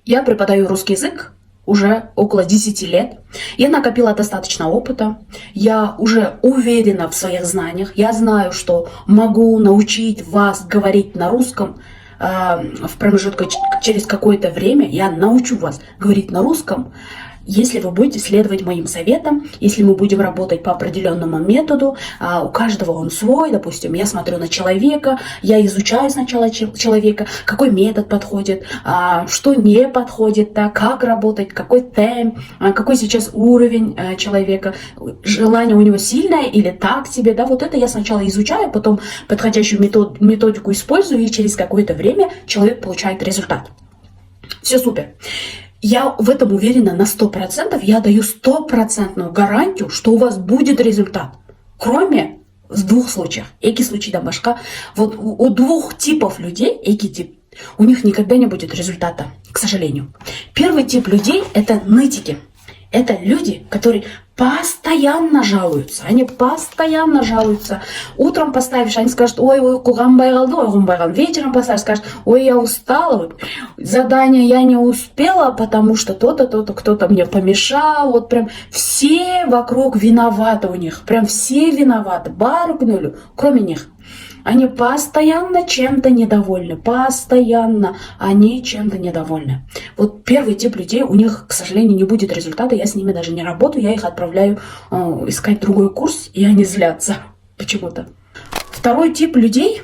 Я преподаю русский язык уже около 10 лет. Я накопила достаточно опыта. Я уже уверена в своих знаниях. Я знаю, что могу научить вас говорить на русском в промежутке через какое-то время. Я научу вас говорить на русском, если вы будете следовать моим советам, если мы будем работать по определенному методу. У каждого он свой. Допустим, я смотрю на человека, я изучаю сначала человека, какой метод подходит, что не подходит, да, как работать, какой темп, какой сейчас уровень человека, желание у него сильное или так себе. Да, вот это я сначала изучаю, потом подходящую методику использую, и через какое-то время человек получает результат. Все супер. Я в этом уверена на 100%, я даю 100% гарантию, что у вас будет результат. Кроме в двух случаях. Эки случай да башка. Вот у двух типов людей, эки тип, у них никогда не будет результата, к сожалению. Первый тип людей – это нытики. Это люди, которые постоянно жалуются. Они постоянно жалуются. Утром поставишь, они скажут: ой, кугам байгалды, ой, гум байгал. Вечером поставишь, скажут: ой, я устала, задание я не успела, потому что то-то, то-то, кто-то мне помешал. Вот прям все вокруг виноваты у них. Прям все виноваты. Баргнули, кроме них. Они постоянно чем-то недовольны, постоянно они чем-то недовольны. Вот первый тип людей, у них, к сожалению, не будет результата, я с ними даже не работаю, я их отправляю искать другой курс, и они злятся почему-то. Второй тип людей,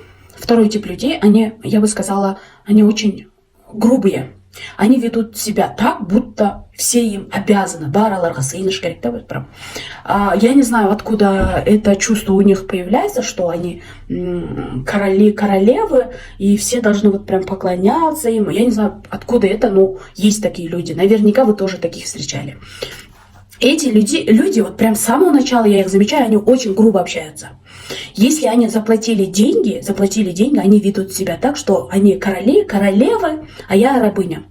они, я бы сказала, они очень грубые. Они ведут себя так, будто все им обязаны. Я не знаю, откуда это чувство у них появляется, что они короли, королевы, и все должны вот прям поклоняться им. Я не знаю, откуда это, но есть такие люди. Наверняка вы тоже таких встречали. Эти люди, вот прям с самого начала я их замечаю, они очень грубо общаются. Если они заплатили деньги, они ведут себя так, что они короли, королевы, а я рабыня.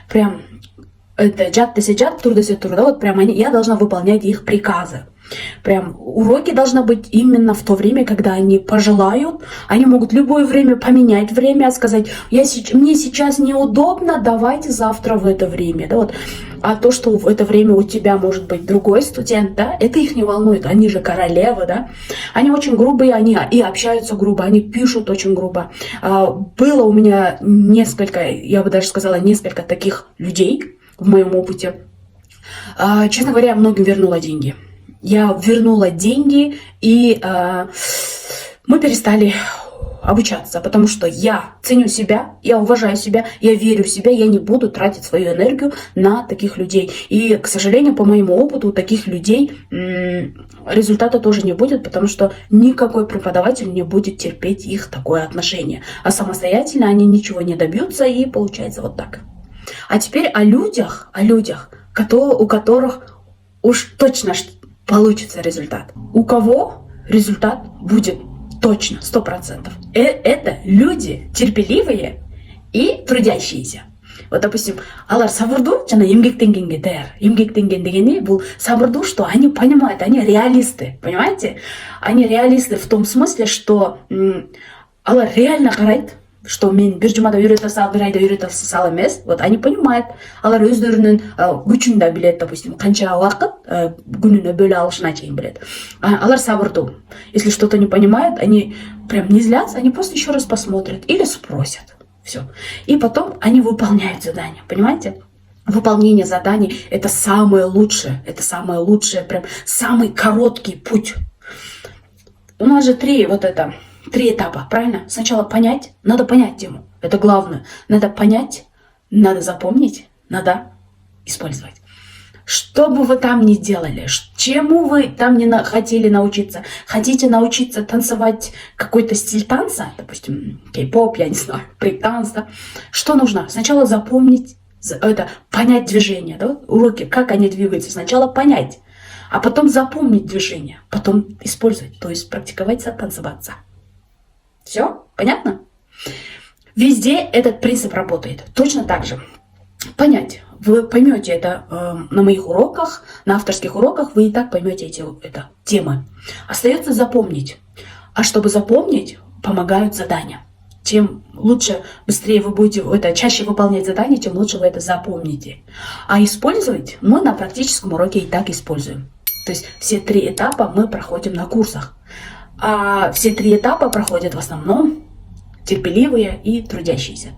Прям это джат сидят, турда да, вот прям я должна выполнять их приказы. Прям уроки должны быть именно в то время, когда они пожелают. Они могут любое время поменять время, сказать: мне сейчас неудобно, давайте завтра в это время. Да, вот. А то, что в это время у тебя может быть другой студент, да, это их не волнует. Они же королевы, да. Они очень грубые, они и общаются грубо, они пишут очень грубо. Было у меня несколько, я бы даже сказала, несколько таких людей в моем опыте. Честно говоря, многим вернула деньги. Я вернула деньги, и мы перестали обучаться, потому что я ценю себя, я уважаю себя, я верю в себя, я не буду тратить свою энергию на таких людей. И, к сожалению, по моему опыту, у таких людей результата тоже не будет, потому что никакой преподаватель не будет терпеть их такое отношение. А самостоятельно они ничего не добьются, и получается вот так. А теперь о людях, у которых уж точно получится результат. У кого результат будет точно, 100%. Это люди терпеливые и трудящиеся. Вот, допустим, алар сабырду, жана эмгектенгенге даяр. Эмгектенген дегени бул сабырду, что они понимают, они реалисты, понимаете? Они реалисты в том смысле, что алар реально карайт, что мен бир жумада үйрөтө сал, бир айда үйрөтө сал эмес. Вот они понимают, алар өздөрүнүн күчүн да билет, допустим, канча убакыт күнүнө бөлө алышына чейин билет. Алар сабырдуу. Если что-то не понимают, они прям не злятся, они просто еще раз посмотрят или спросят. Все. И потом они выполняют задание, понимаете? Выполнение заданий — это самое лучшее, прям самый короткий путь. У нас же три этапа, правильно? Сначала надо понять тему, это главное. Надо понять, надо запомнить, надо использовать. Что бы вы там ни делали, чему вы там не хотели научиться, хотите научиться танцевать какой-то стиль танца, допустим, кей-поп, я не знаю, брейк-данс, да? Что нужно? Сначала запомнить, понять движение, да? Уроки, как они двигаются, сначала понять, а потом запомнить движение, потом использовать, то есть практиковаться, танцеваться. Все? Понятно? Везде этот принцип работает. Точно так же. Понять. Вы поймете это на моих уроках, на авторских уроках, вы и так поймете эти темы. Остается запомнить. А чтобы запомнить, помогают задания. Чем лучше, быстрее вы будете это, чаще выполнять задания, тем лучше вы это запомните. А использовать мы на практическом уроке и так используем. То есть все 3 этапа мы проходим на курсах. А все 3 этапа проходят в основном терпеливые и трудящиеся.